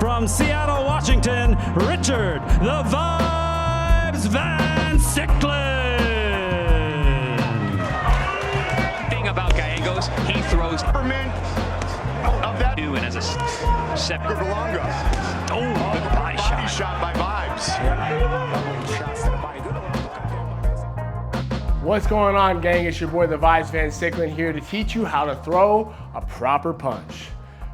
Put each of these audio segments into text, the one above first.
from Seattle, Washington, Richard "The Vibes" Vansiclen. Thing about Gallegos, he throws Superman of that new and as a separate. Oh, good body shot by Vibes. What's going on, gang? It's your boy, the Vibes Vansiclen, here to teach you how to throw a proper punch.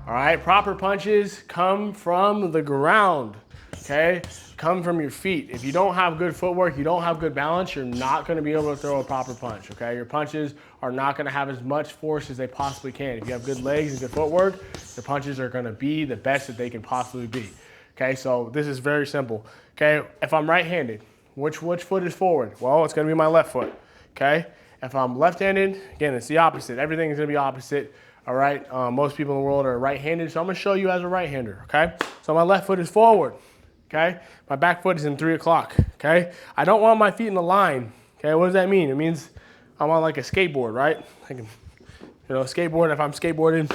All right, proper punches come from the ground, okay? Come from your feet. If you don't have good footwork, you don't have good balance, you're not gonna be able to throw a proper punch, okay? Your punches are not gonna have as much force as they possibly can. If you have good legs and good footwork, your punches are gonna be the best that they can possibly be, okay? So this is very simple, okay? If I'm right-handed, which foot is forward? Well, it's gonna be my left foot, okay? If I'm left-handed, again, it's the opposite. Everything is gonna be opposite. All right, most people in the world are right-handed, so I'm gonna show you as a right-hander, okay? So my left foot is forward, okay? My back foot is in 3 o'clock, okay? I don't want my feet in the line, okay? What does that mean? It means I'm on like a skateboard, right? Skateboard, if I'm skateboarding,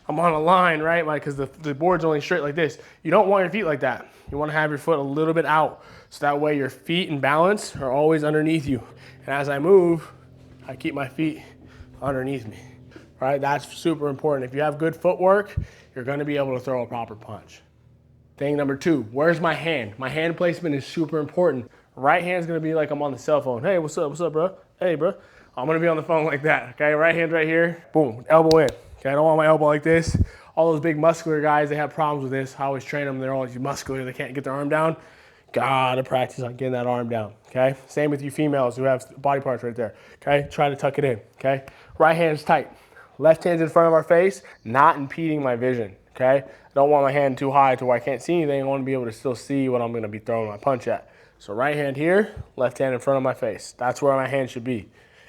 I'm on a line, right? Like, because the board's only straight like this. You don't want your feet like that. You wanna have your foot a little bit out, so that way your feet and balance are always underneath you. And as I move, I keep my feet underneath me. Right, that's super important. If you have good footwork, you're gonna be able to throw a proper punch. Thing number 2, where's my hand? My hand placement is super important. Right hand's gonna be like I'm on the cell phone. Hey, what's up, bro? Hey, bro. I'm gonna be on the phone like that, okay? Right hand right here, boom, elbow in. Okay, I don't want my elbow like this. All those big muscular guys, they have problems with this. I always train them, they're always muscular, they can't get their arm down. Gotta practice on getting that arm down, okay? Same with you females who have body parts right there, okay? Try to tuck it in, okay? Right hand's tight. Left hand's in front of our face, not impeding my vision, okay? I don't want my hand too high to where I can't see anything. I want to be able to still see what I'm gonna be throwing my punch at. So right hand here, left hand in front of my face. That's where my hand should be.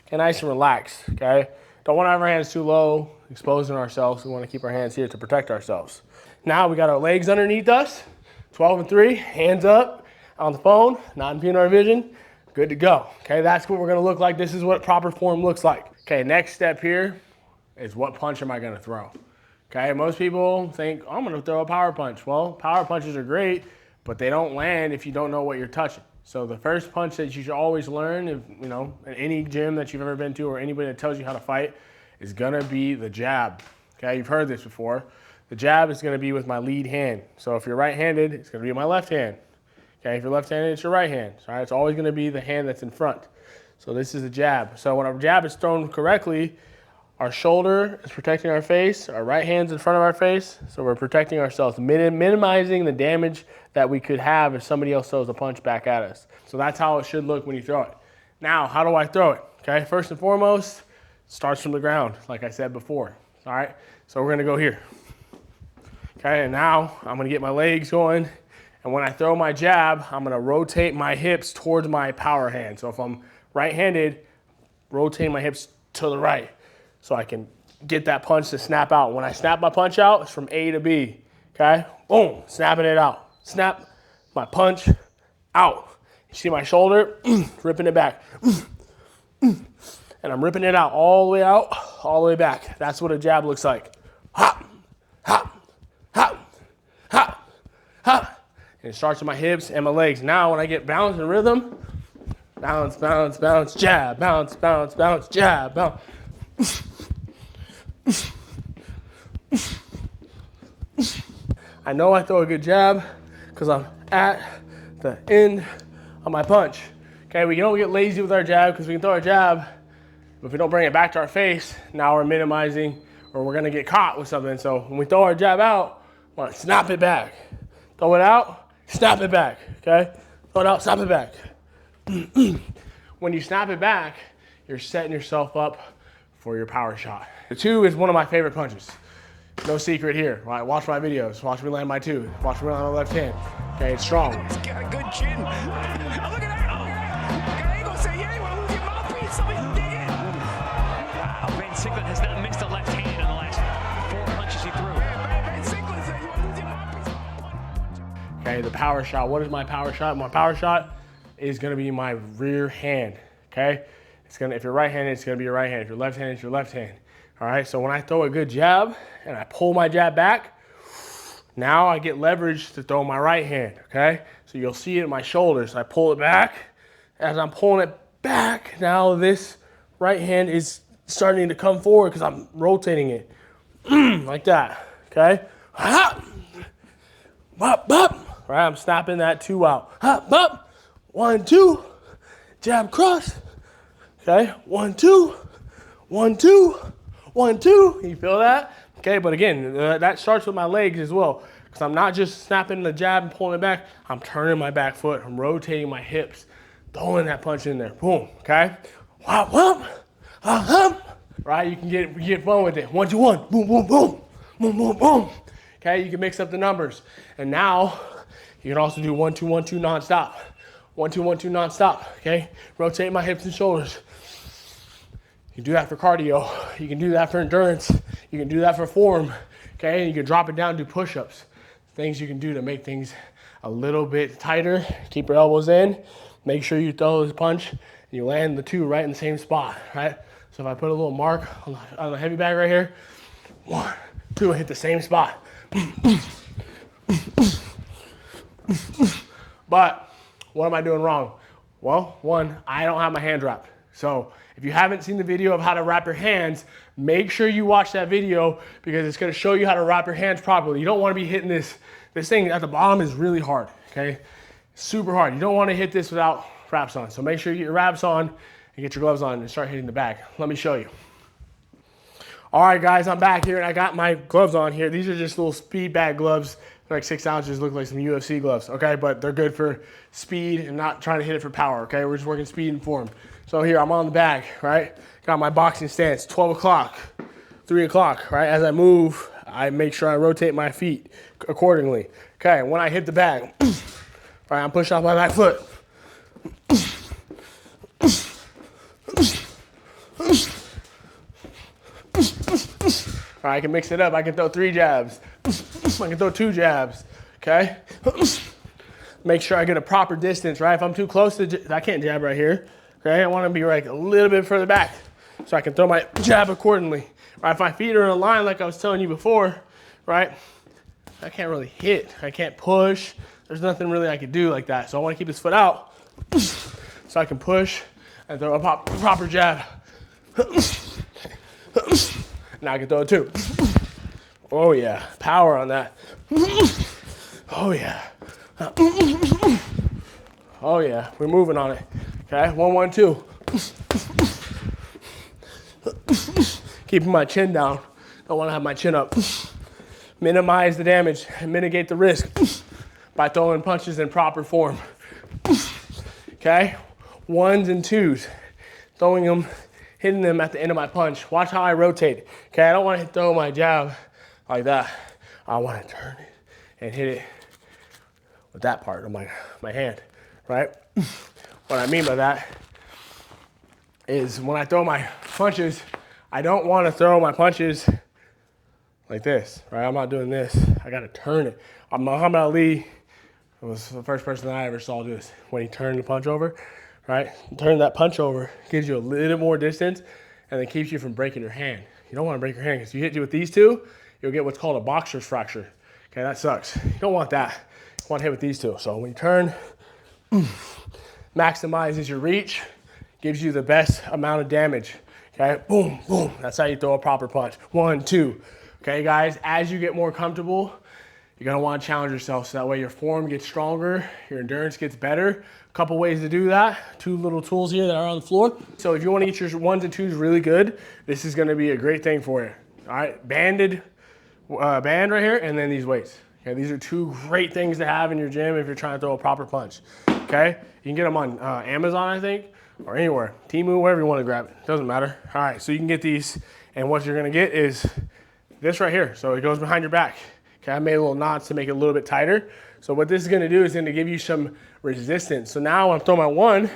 Get nice and relaxed, okay? Don't want to have our hands too low, exposing ourselves. We want to keep our hands here to protect ourselves. Now we got our legs underneath us, 12 and 3, hands up, on the phone, not impeding our vision, good to go, okay? That's what we're gonna look like. This is what proper form looks like. Okay, next step here is what punch am I gonna throw? Okay, most people think, oh, I'm gonna throw a power punch. Well, power punches are great, but they don't land if you don't know what you're touching. So the first punch that you should always learn, if, you know, in any gym that you've ever been to or anybody that tells you how to fight, is gonna be the jab. Okay, you've heard this before. The jab is gonna be with my lead hand. So if you're right-handed, it's gonna be my left hand. Okay, if you're left-handed, it's your right hand. All right, it's always gonna be the hand that's in front. So this is the jab. So when a jab is thrown correctly, our shoulder is protecting our face, our right hand's in front of our face, so we're protecting ourselves, minimizing the damage that we could have if somebody else throws a punch back at us. So that's how it should look when you throw it. Now, how do I throw it? Okay, first and foremost, it starts from the ground, like I said before, all right? So we're gonna go here. Okay, and now I'm gonna get my legs going, and when I throw my jab, I'm gonna rotate my hips towards my power hand. So if I'm right-handed, rotate my hips to the right, so I can get that punch to snap out. When I snap my punch out, it's from A to B, okay? Boom, snapping it out. Snap my punch out. You see my shoulder, ripping it back. And I'm ripping it out, all the way back. That's what a jab looks like. Hop, hop, hop, hop, hop. And it starts with my hips and my legs. Now when I get balance and rhythm, bounce, bounce, bounce, jab, bounce, bounce, bounce, jab, bounce. I know I throw a good jab because I'm at the end of my punch. Okay, we don't get lazy with our jab because we can throw our jab, but if we don't bring it back to our face, now we're minimizing or we're gonna get caught with something. So when we throw our jab out, we want to snap it back. Throw it out, snap it back, okay? Throw it out, snap it back. When you snap it back, you're setting yourself up for your power shot. The 2 is one of my favorite punches. No secret here, right? Watch my videos. Watch me land my 2. Watch me land my left hand. Okay, it's strong. He's got a good chin. Oh, look at that. Gallego say, yeah, you want to lose your mouthpiece? Somebody's digging. Wow, Vansiclen has not missed a left hand in the last 4 punches he threw. Vansiclen said, you want to lose your mouthpiece? Okay, the power shot. What is my power shot? My power shot is gonna be my rear hand, okay? If you're right-handed, it's gonna be your right hand. If you're left-handed, it's your left hand. All right, so when I throw a good jab and I pull my jab back, Now I get leverage to throw my right hand, okay? So you'll see it in my shoulders. I pull it back. As I'm pulling it back, now this right hand is starting to come forward because I'm rotating it like that, okay? Right, I'm snapping that 2 out. 1, 2, jab cross, okay? 1, 2, 1, 2, 1, 2. You feel that? Okay, but again, that starts with my legs as well, because I'm not just snapping the jab and pulling it back. I'm turning my back foot. I'm rotating my hips, throwing that punch in there. Boom, okay? Right, you can get fun with it. 1, 2, 1, boom, boom, boom, boom, boom, boom. Okay, you can mix up the numbers. And now, you can also do 1, 2, 1, 2 nonstop. 1, 2, 1, 2 nonstop, okay? Rotate my hips and shoulders. You can do that for cardio. You can do that for endurance. You can do that for form, okay? And you can drop it down and do push-ups. Things you can do to make things a little bit tighter. Keep your elbows in. Make sure you throw this punch and you land the 2 right in the same spot, right? So if I put a little mark on the heavy bag right here, 1, 2, I hit the same spot. But what am I doing wrong? Well, 1, I don't have my hand wrapped. So if you haven't seen the video of how to wrap your hands, make sure you watch that video because it's gonna show you how to wrap your hands properly. You don't wanna be hitting this thing at the bottom is really hard, okay? Super hard. You don't wanna hit this without wraps on. So make sure you get your wraps on and get your gloves on and start hitting the bag. Let me show you. All right, guys, I'm back here and I got my gloves on here. These are just little speed bag gloves. They're like 6 ounces, look like some UFC gloves, okay? But they're good for speed and not trying to hit it for power, okay? We're just working speed and form. So here, I'm on the bag, right? Got my boxing stance, 12 o'clock, 3 o'clock, right? As I move, I make sure I rotate my feet accordingly. Okay, when I hit the bag, right, I'm pushing off my back foot. All right, I can mix it up. I can throw 3 jabs. I can throw 2 jabs, okay? Make sure I get a proper distance, right? If I'm too close to, I can't jab right here, okay? I want to be like a little bit further back so I can throw my jab accordingly. Right, if my feet are in a line like I was telling you before, right? I can't really hit. I can't push. There's nothing really I can do like that. So I want to keep this foot out so I can push and throw a proper jab. Now I can throw it 2. Oh yeah, power on that. Oh yeah. Oh yeah, we're moving on it. Okay, 1, 1, 2. Keeping my chin down. Don't want to have my chin up. Minimize the damage and mitigate the risk by throwing punches in proper form. Okay, 1s and 2s. Throwing them, hitting them at the end of my punch. Watch how I rotate. Okay, I don't want to throw my jab like that. I want to turn it and hit it with that part of my hand, right? What I mean by that is when I throw my punches, I don't want to throw my punches like this, right? I'm not doing this. I got to turn it. Muhammad Ali was the first person that I ever saw do this. When he turned the punch over, right? Turn that punch over, gives you a little more distance and then keeps you from breaking your hand. You don't want to break your hand because if you hit you with these 2, you'll get what's called a boxer's fracture. Okay, that sucks. You don't want that. You want to hit with these 2. So when you turn, maximizes your reach, gives you the best amount of damage. Okay, boom, boom. That's how you throw a proper punch. 1, 2. Okay, guys, as you get more comfortable, you're gonna want to challenge yourself so that way your form gets stronger, your endurance gets better. A couple ways to do that. 2 little tools here that are on the floor. So if you want to get your 1s and 2s really good, this is gonna be a great thing for you. All right, band right here, and then these weights. Okay, these are 2 great things to have in your gym if you're trying to throw a proper punch. Okay, you can get them on Amazon, I think, or anywhere. Temu, wherever you want to grab it. Doesn't matter. All right, so you can get these, and what you're gonna get is this right here. So it goes behind your back. Okay, I made a little knots to make it a little bit tighter. So what this is gonna do is gonna give you some resistance. So now when I'm throwing my 1,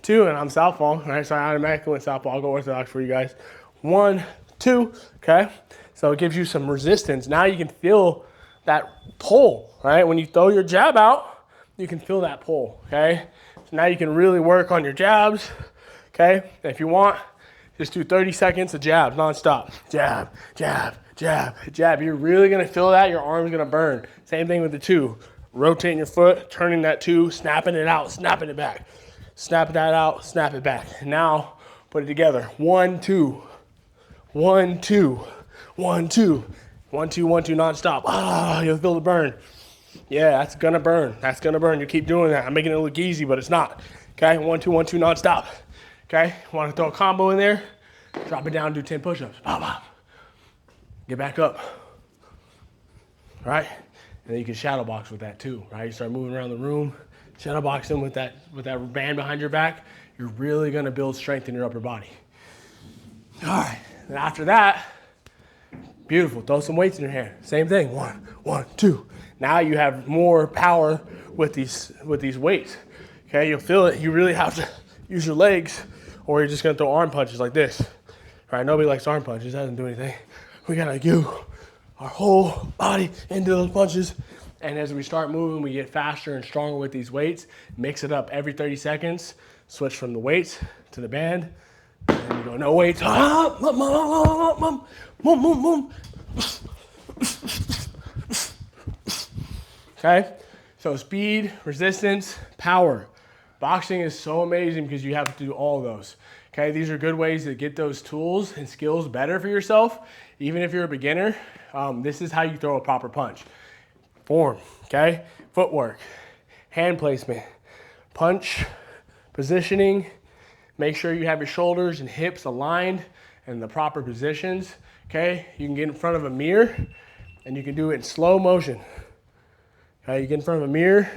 2, and I'm southpaw, right? So I automatically went southpaw. I'll go orthodox for you guys. 1, 2, okay? So it gives you some resistance. Now you can feel that pull, right? When you throw your jab out, you can feel that pull, okay? So now you can really work on your jabs, okay? And if you want, Just do 30 seconds of jabs nonstop. Jab, jab, jab, jab. You're really gonna feel that. Your arm's gonna burn. Same thing with the 2. Rotating your foot, turning that 2, snapping it out, snapping it back. Snap that out, snap it back. Now put it together. 1, 2, 1, 2, 1, 2, 1, 2, 1, 2 nonstop. Ah, you'll feel the burn. Yeah, that's gonna burn. That's gonna burn. You keep doing that. I'm making it look easy, but it's not. Okay, 1, 2, 1, 2 nonstop. Okay, want to throw a combo in there? Drop it down, do 10 push-ups. Pop, pop. Get back up. All right, and then you can shadow box with that too. Right, you start moving around the room, shadow boxing with that band behind your back. You're really gonna build strength in your upper body. All right, then after that, beautiful. Throw some weights in your hand. Same thing. 1, 1, 2. Now you have more power with these weights. Okay, you'll feel it. You really have to use your legs, or you're just gonna throw arm punches like this. All right, nobody likes arm punches. That doesn't do anything. We gotta give our whole body into those punches. And as we start moving, we get faster and stronger with these weights. Mix it up every 30 seconds. Switch from the weights to the band. And then you go, no weights. Okay, so speed, resistance, power. Boxing is so amazing because you have to do all of those. Okay, these are good ways to get those tools and skills better for yourself. Even if you're a beginner, this is how you throw a proper punch. Form, okay? Footwork, hand placement, punch, positioning. Make sure you have your shoulders and hips aligned in the proper positions, okay? You can get in front of a mirror and you can do it in slow motion. Okay, you get in front of a mirror,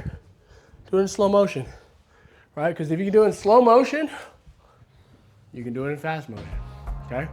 do it in slow motion, right? Because if you can do it in slow motion, you can do it in fast motion, okay?